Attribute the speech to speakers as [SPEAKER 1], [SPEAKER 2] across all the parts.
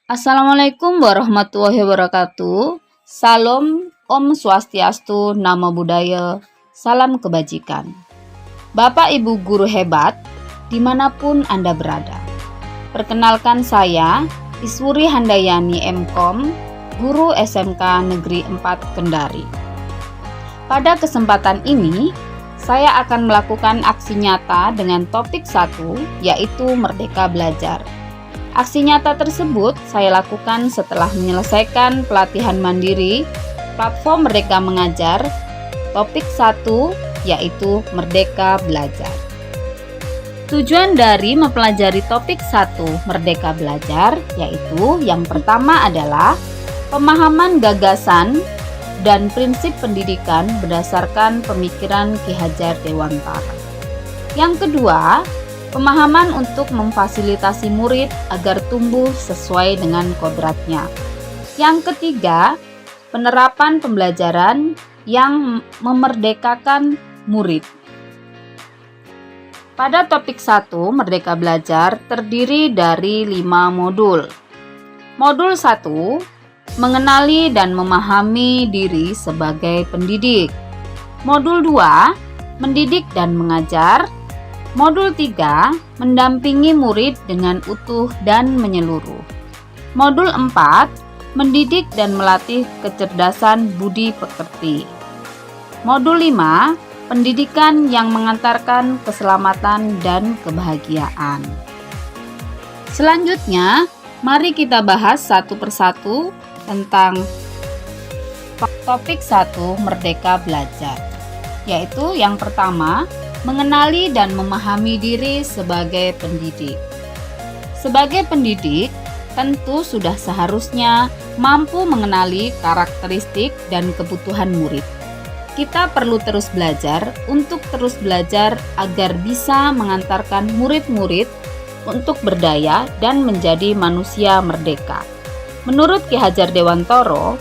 [SPEAKER 1] Assalamualaikum warahmatullahi wabarakatuh. Salam, Om Swastiastu, Namo Buddhaya, salam kebajikan. Bapak Ibu guru hebat, dimanapun Anda berada. Perkenalkan saya, Iswuri Handayani MKom, guru SMK Negeri 4 Kendari. Pada kesempatan ini, saya akan melakukan aksi nyata dengan topik 1, yaitu Merdeka Belajar. Aksi nyata tersebut saya lakukan setelah menyelesaikan pelatihan mandiri platform Merdeka Mengajar, topik 1 yaitu Merdeka Belajar. Tujuan dari mempelajari topik 1 Merdeka Belajar yaitu yang pertama adalah pemahaman gagasan dan prinsip pendidikan berdasarkan pemikiran Ki Hajar Dewantara. Yang kedua, pemahaman untuk memfasilitasi murid agar tumbuh sesuai dengan kodratnya. Yang ketiga, penerapan pembelajaran yang memerdekakan murid. Pada topik 1, Merdeka Belajar terdiri dari 5 modul. Modul 1, mengenali dan memahami diri sebagai pendidik. Modul 2, mendidik dan mengajar. Modul 3, mendampingi murid dengan utuh dan menyeluruh. Modul 4, mendidik dan melatih kecerdasan budi pekerti. Modul 5, pendidikan yang mengantarkan keselamatan dan kebahagiaan. Selanjutnya, mari kita bahas satu persatu tentang topik 1 Merdeka Belajar, yaitu yang pertama, mengenali dan memahami diri sebagai pendidik. Sebagai pendidik, tentu sudah seharusnya mampu mengenali karakteristik dan kebutuhan murid. Kita perlu terus belajar untuk terus belajar agar bisa mengantarkan murid-murid untuk berdaya dan menjadi manusia merdeka. Menurut Ki Hajar Dewantara,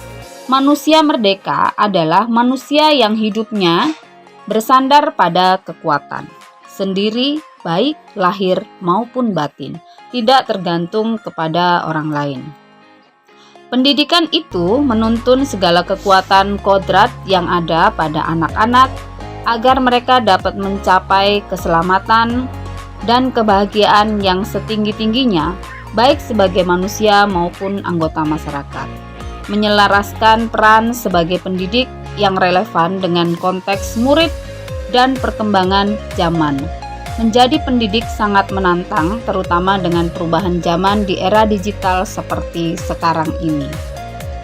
[SPEAKER 1] manusia merdeka adalah manusia yang hidupnya bersandar pada kekuatan sendiri, baik lahir maupun batin, tidak tergantung kepada orang lain. Pendidikan itu menuntun segala kekuatan kodrat yang ada pada anak-anak agar mereka dapat mencapai keselamatan dan kebahagiaan yang setinggi-tingginya, baik sebagai manusia maupun anggota masyarakat. Menyelaraskan peran sebagai pendidik yang relevan dengan konteks murid dan perkembangan zaman. Menjadi pendidik sangat menantang, terutama dengan perubahan zaman di era digital seperti sekarang ini.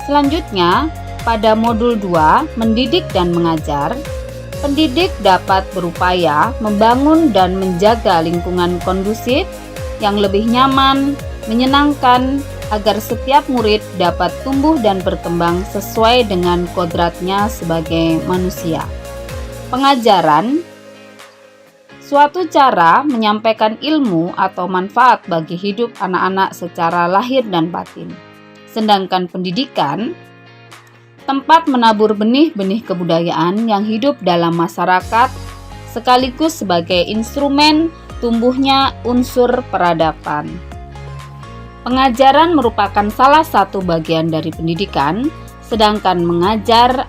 [SPEAKER 1] Selanjutnya, pada modul 2, mendidik dan mengajar, pendidik dapat berupaya membangun dan menjaga lingkungan kondusif yang lebih nyaman, menyenangkan, agar setiap murid dapat tumbuh dan berkembang sesuai dengan kodratnya sebagai manusia. Pengajaran, suatu cara menyampaikan ilmu atau manfaat bagi hidup anak-anak secara lahir dan batin. Sedangkan pendidikan, tempat menabur benih-benih kebudayaan yang hidup dalam masyarakat sekaligus sebagai instrumen tumbuhnya unsur peradaban. Pengajaran merupakan salah satu bagian dari pendidikan, sedangkan mengajar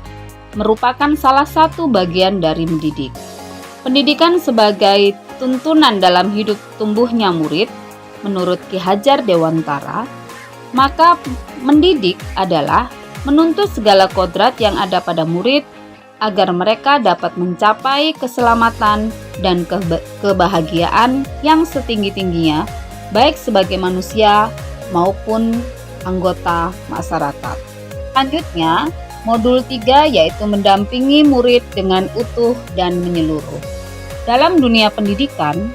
[SPEAKER 1] merupakan salah satu bagian dari mendidik. Pendidikan sebagai tuntunan dalam hidup tumbuhnya murid, menurut Ki Hajar Dewantara, maka mendidik adalah menuntut segala kodrat yang ada pada murid agar mereka dapat mencapai keselamatan dan kebahagiaan yang setinggi-tingginya, baik sebagai manusia maupun anggota masyarakat. Selanjutnya, modul 3 yaitu mendampingi murid dengan utuh dan menyeluruh. Dalam dunia pendidikan,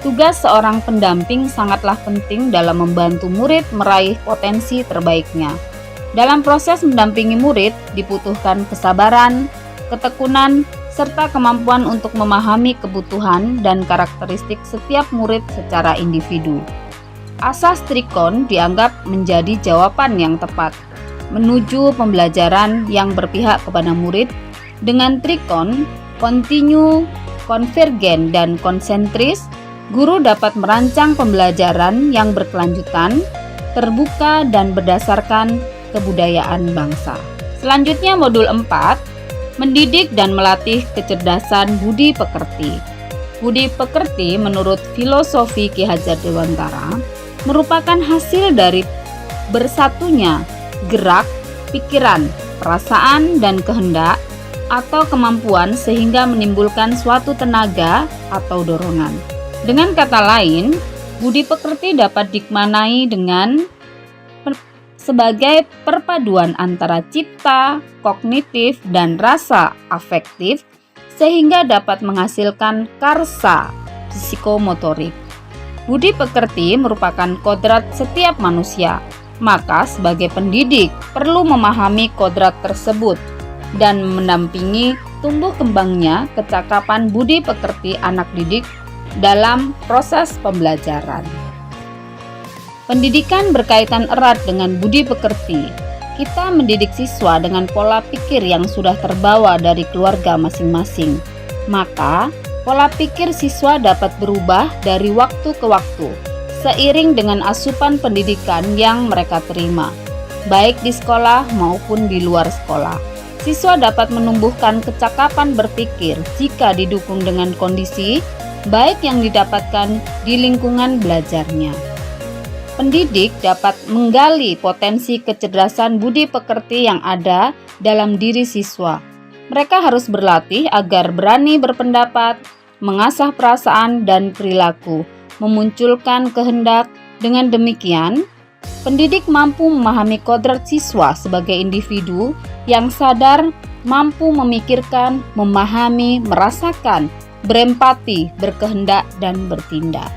[SPEAKER 1] tugas seorang pendamping sangatlah penting dalam membantu murid meraih potensi terbaiknya. Dalam proses mendampingi murid dibutuhkan kesabaran, ketekunan, serta kemampuan untuk memahami kebutuhan dan karakteristik setiap murid secara individu. Asas Trikon dianggap menjadi jawaban yang tepat menuju pembelajaran yang berpihak kepada murid. Dengan Trikon, kontinu, konvergen, dan konsentris, guru dapat merancang pembelajaran yang berkelanjutan, terbuka, dan berdasarkan kebudayaan bangsa. Selanjutnya modul 4, mendidik dan melatih kecerdasan budi pekerti. Budi pekerti menurut filosofi Ki Hajar Dewantara merupakan hasil dari bersatunya gerak, pikiran, perasaan, dan kehendak atau kemampuan sehingga menimbulkan suatu tenaga atau dorongan. Dengan kata lain, budi pekerti dapat dimaknai dengan sebagai perpaduan antara cipta, kognitif, dan rasa afektif sehingga dapat menghasilkan karsa psikomotorik. Budi pekerti merupakan kodrat setiap manusia, maka sebagai pendidik perlu memahami kodrat tersebut dan mendampingi tumbuh kembangnya kecakapan budi pekerti anak didik dalam proses pembelajaran. Pendidikan berkaitan erat dengan budi pekerti. Kita mendidik siswa dengan pola pikir yang sudah terbawa dari keluarga masing-masing. Maka, pola pikir siswa dapat berubah dari waktu ke waktu, seiring dengan asupan pendidikan yang mereka terima, baik di sekolah maupun di luar sekolah. Siswa dapat menumbuhkan kecakapan berpikir jika didukung dengan kondisi baik yang didapatkan di lingkungan belajarnya. Pendidik dapat menggali potensi kecerdasan budi pekerti yang ada dalam diri siswa. Mereka harus berlatih agar berani berpendapat, mengasah perasaan dan perilaku, memunculkan kehendak. Dengan demikian, pendidik mampu memahami kodrat siswa sebagai individu yang sadar, mampu memikirkan, memahami, merasakan, berempati, berkehendak, dan bertindak.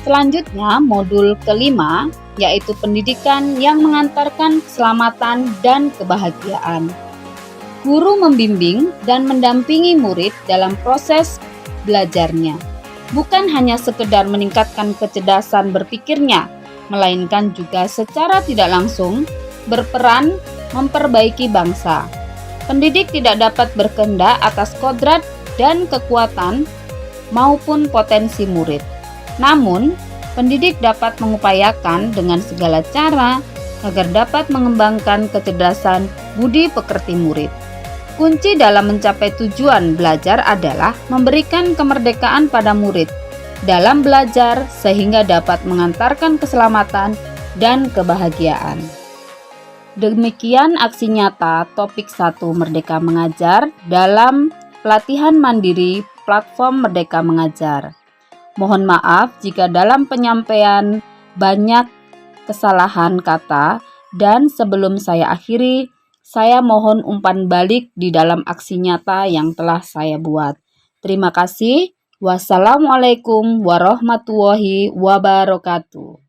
[SPEAKER 1] Selanjutnya, modul kelima, yaitu pendidikan yang mengantarkan keselamatan dan kebahagiaan. Guru membimbing dan mendampingi murid dalam proses belajarnya, bukan hanya sekedar meningkatkan kecerdasan berpikirnya, melainkan juga secara tidak langsung berperan memperbaiki bangsa. Pendidik tidak dapat berkehendak atas kodrat dan kekuatan maupun potensi murid. Namun, pendidik dapat mengupayakan dengan segala cara agar dapat mengembangkan kecerdasan budi pekerti murid. Kunci dalam mencapai tujuan belajar adalah memberikan kemerdekaan pada murid dalam belajar sehingga dapat mengantarkan keselamatan dan kebahagiaan. Demikian aksi nyata topik 1 Merdeka Mengajar dalam pelatihan mandiri platform Merdeka Mengajar. Mohon maaf jika dalam penyampaian banyak kesalahan kata, dan sebelum saya akhiri, saya mohon umpan balik di dalam aksi nyata yang telah saya buat. Terima kasih. Wassalamualaikum warahmatullahi wabarakatuh.